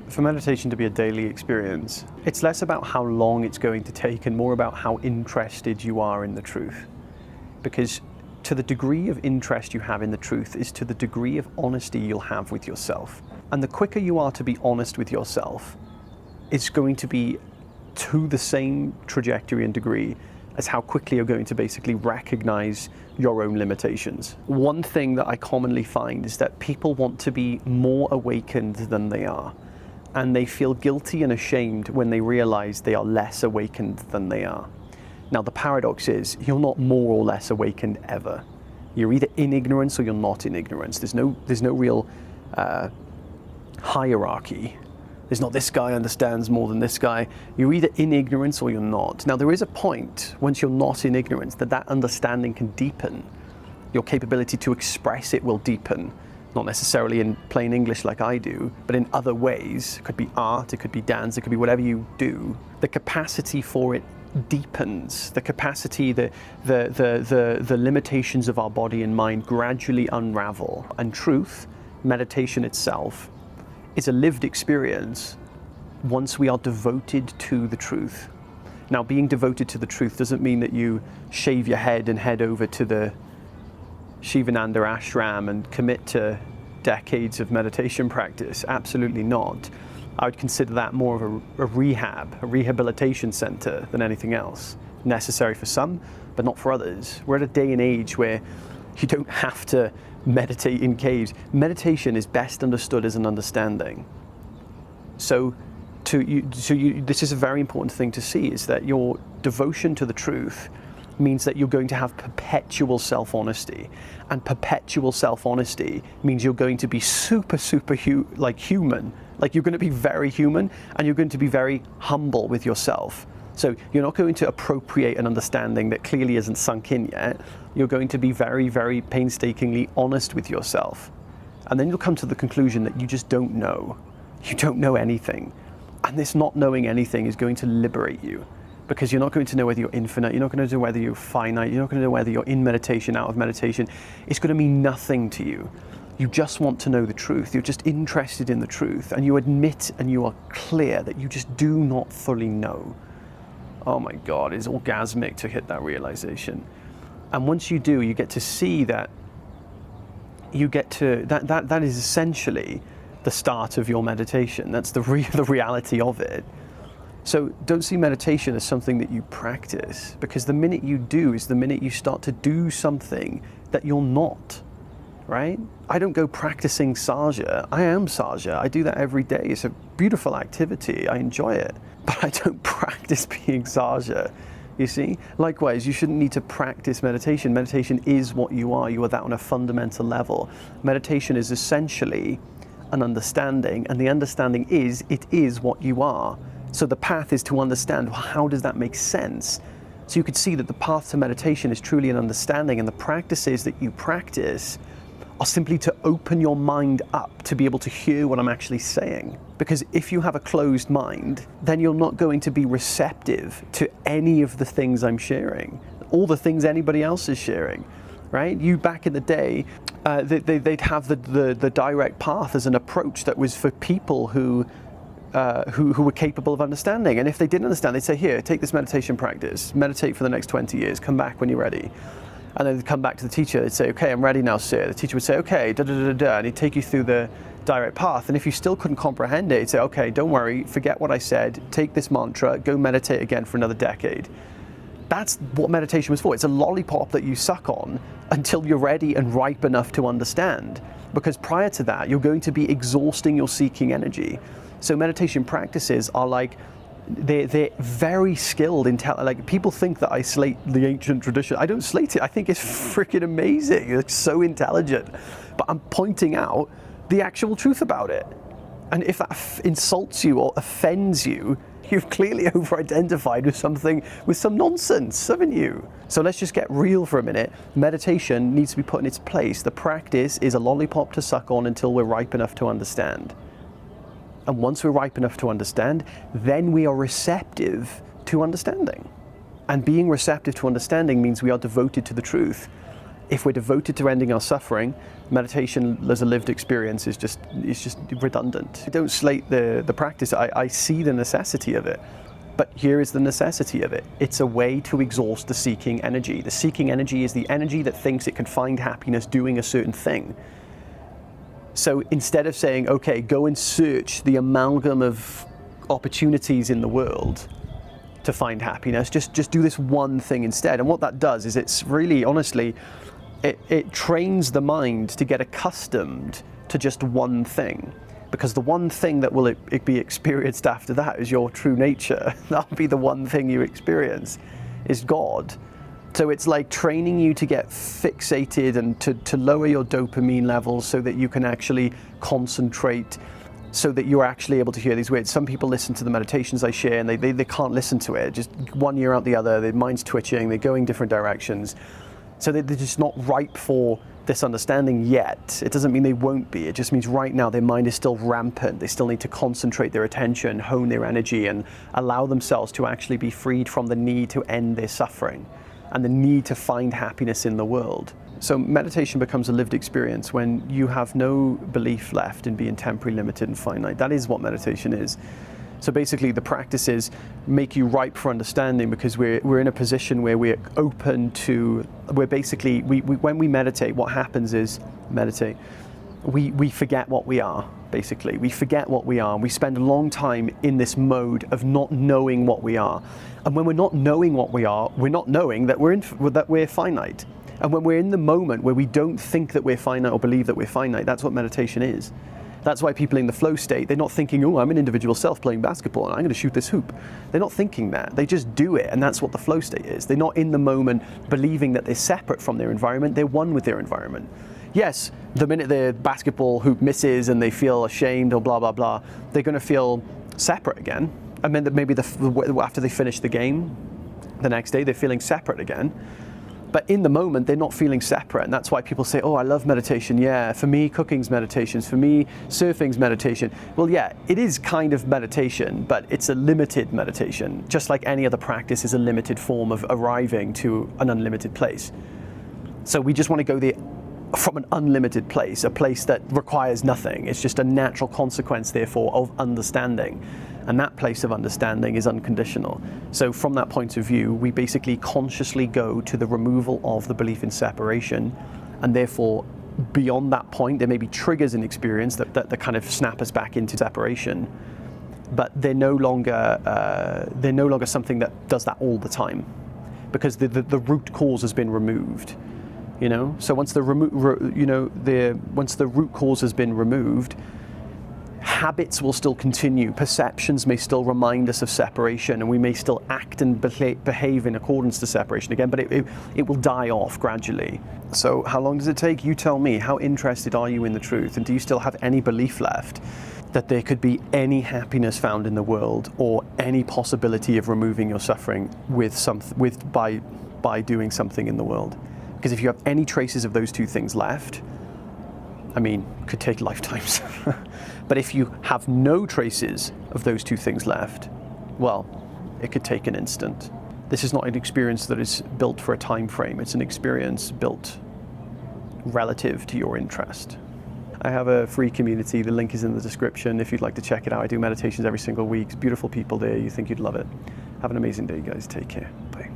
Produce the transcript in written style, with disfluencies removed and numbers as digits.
For meditation to be a daily experience, it's less about how long it's going to take and more about how interested you are in the truth. Because to the degree of interest you have in the truth is to the degree of honesty you'll have with yourself. And the quicker you are to be honest with yourself, it's going to be to the same trajectory and degree as how quickly you're going to basically recognize your own limitations. One thing that I commonly find is that people want to be more awakened than they are, and they feel guilty and ashamed when they realize they are less awakened than they are. Now the paradox is, you're not more or less awakened ever. You're either in ignorance or you're not in ignorance. There's no real hierarchy. There's not this guy understands more than this guy. You're either in ignorance or you're not. Now there is a point, once you're not in ignorance, that understanding can deepen. Your capability to express it will deepen. Not necessarily in plain English like I do, but in other ways. It could be art, it could be dance, it could be whatever you do. The capacity for it deepens. The capacity, the limitations of our body and mind gradually unravel. And truth, meditation itself, is a lived experience once we are devoted to the truth. Now, being devoted to the truth doesn't mean that you shave your head and head over to the Shivananda ashram and commit to decades of meditation practice. Absolutely not. I would consider that more of a rehabilitation center than anything else. Necessary for some, but not for others. We're at a day and age where you don't have to meditate in caves. Meditation is best understood as an understanding. So this is a very important thing to see, is that your devotion to the truth means that you're going to have perpetual self-honesty. And perpetual self-honesty means you're going to be super human. Like you're going to be very human, and you're going to be very humble with yourself. So you're not going to appropriate an understanding that clearly isn't sunk in yet. You're going to be very, very painstakingly honest with yourself. And then you'll come to the conclusion that you just don't know. You don't know anything. And this not knowing anything is going to liberate you, because you're not going to know whether you're infinite, you're not going to know whether you're finite, you're not going to know whether you're in meditation, out of meditation. It's going to mean nothing to you. You just want to know the truth. You're just interested in the truth, and you admit and you are clear that you just do not fully know. Oh my God, it's orgasmic to hit that realization. And once you do, you get to see that that is essentially the start of your meditation. That's the reality of it. So don't see meditation as something that you practice, because the minute you do is the minute you start to do something that you're not, right? I don't go practicing Saja. I am Saja. I do that every day. It's a beautiful activity. I enjoy it. But I don't practice being Saja, you see? Likewise, you shouldn't need to practice meditation. Meditation is what you are. You are that on a fundamental level. Meditation is essentially an understanding, and the understanding is, it is what you are. So the path is to understand, well, how does that make sense? So you could see that the path to meditation is truly an understanding, and the practices that you practice are simply to open your mind up to be able to hear what I'm actually saying. Because if you have a closed mind, then you're not going to be receptive to any of the things I'm sharing, all the things anybody else is sharing, right? You back in the day, they'd have the direct path as an approach that was for people who were capable of understanding. And if they didn't understand, they'd say, here, take this meditation practice, meditate for the next 20 years, come back when you're ready. And then they'd come back to the teacher, they'd say, okay, I'm ready now, sir. The teacher would say, okay, and he'd take you through the direct path. And if you still couldn't comprehend it, he'd say, okay, don't worry, forget what I said, take this mantra, go meditate again for another decade. That's what meditation was for. It's a lollipop that you suck on until you're ready and ripe enough to understand. Because prior to that, you're going to be exhausting your seeking energy. So meditation practices are like, they're very skilled in like, people think that I slate the ancient tradition. I don't slate it. I think it's freaking amazing. It's so intelligent. But I'm pointing out the actual truth about it. And if that insults you or offends you, you've clearly over-identified with something, with some nonsense, haven't you? So let's just get real for a minute. Meditation needs to be put in its place. The practice is a lollipop to suck on until we're ripe enough to understand. And once we're ripe enough to understand, then we are receptive to understanding. And being receptive to understanding means we are devoted to the truth. If we're devoted to ending our suffering, meditation as a lived experience is just redundant. I don't slate the practice. I see the necessity of it. But here is the necessity of it. It's a way to exhaust the seeking energy. The seeking energy is the energy that thinks it can find happiness doing a certain thing. So instead of saying, okay, go and search the amalgam of opportunities in the world to find happiness, just do this one thing instead. And what that does is it's really, honestly, it trains the mind to get accustomed to just one thing. Because the one thing that will be experienced after that is your true nature. That'll be the one thing you experience, is God. So it's like training you to get fixated and to lower your dopamine levels so that you can actually concentrate, so that you're actually able to hear these words. Some people listen to the meditations I share and they can't listen to it. Just one ear out the other, their mind's twitching, they're going different directions. So they're just not ripe for this understanding yet. It doesn't mean they won't be. It just means right now their mind is still rampant. They still need to concentrate their attention, hone their energy, and allow themselves to actually be freed from the need to end their suffering and the need to find happiness in the world. So meditation becomes a lived experience when you have no belief left in being temporary, limited, and finite. That is what meditation is. So basically the practices make you ripe for understanding, because we're in a position where we're open to, when we meditate, what happens is, we forget what we are, basically. We forget what we are, and we spend a long time in this mode of not knowing what we are. And when we're not knowing what we are, we're not knowing that we're finite. And when we're in the moment where we don't think that we're finite or believe that we're finite, that's what meditation is. That's why people in the flow state, they're not thinking, oh, I'm an individual self playing basketball and I'm going to shoot this hoop. They're not thinking that. They just do it, and that's what the flow state is. They're not in the moment believing that they're separate from their environment. They're one with their environment. Yes, the minute their basketball hoop misses and they feel ashamed or blah, blah, blah, they're going to feel separate again. And then maybe after they finish the game, the next day, they're feeling separate again. But in the moment, they're not feeling separate. And that's why people say, oh, I love meditation. Yeah, for me, cooking's meditation. For me, surfing's meditation. Well, yeah, it is kind of meditation, but it's a limited meditation. Just like any other practice is a limited form of arriving to an unlimited place. So we just want to go there from an unlimited place, a place that requires nothing. It's just a natural consequence, therefore, of understanding. And that place of understanding is unconditional. So from that point of view, we basically consciously go to the removal of the belief in separation. And therefore, beyond that point, there may be triggers in experience that kind of snap us back into separation. But they're no longer something that does that all the time, because the root cause has been removed. You know, so once the root cause has been removed, habits will still continue. Perceptions may still remind us of separation, and we may still act and behave in accordance to separation again, but it will die off gradually. So how long does it take? You tell me. How interested are you in the truth? And do you still have any belief left that there could be any happiness found in the world, or any possibility of removing your suffering by doing something in the world? Because if you have any traces of those two things left, I mean, it could take lifetimes. But if you have no traces of those two things left, well, it could take an instant. This is not an experience that is built for a time frame. It's an experience built relative to your interest. I have a free community. The link is in the description if you'd like to check it out. I do meditations every single week. Beautiful people there. You think you'd love it. Have an amazing day, guys. Take care. Bye.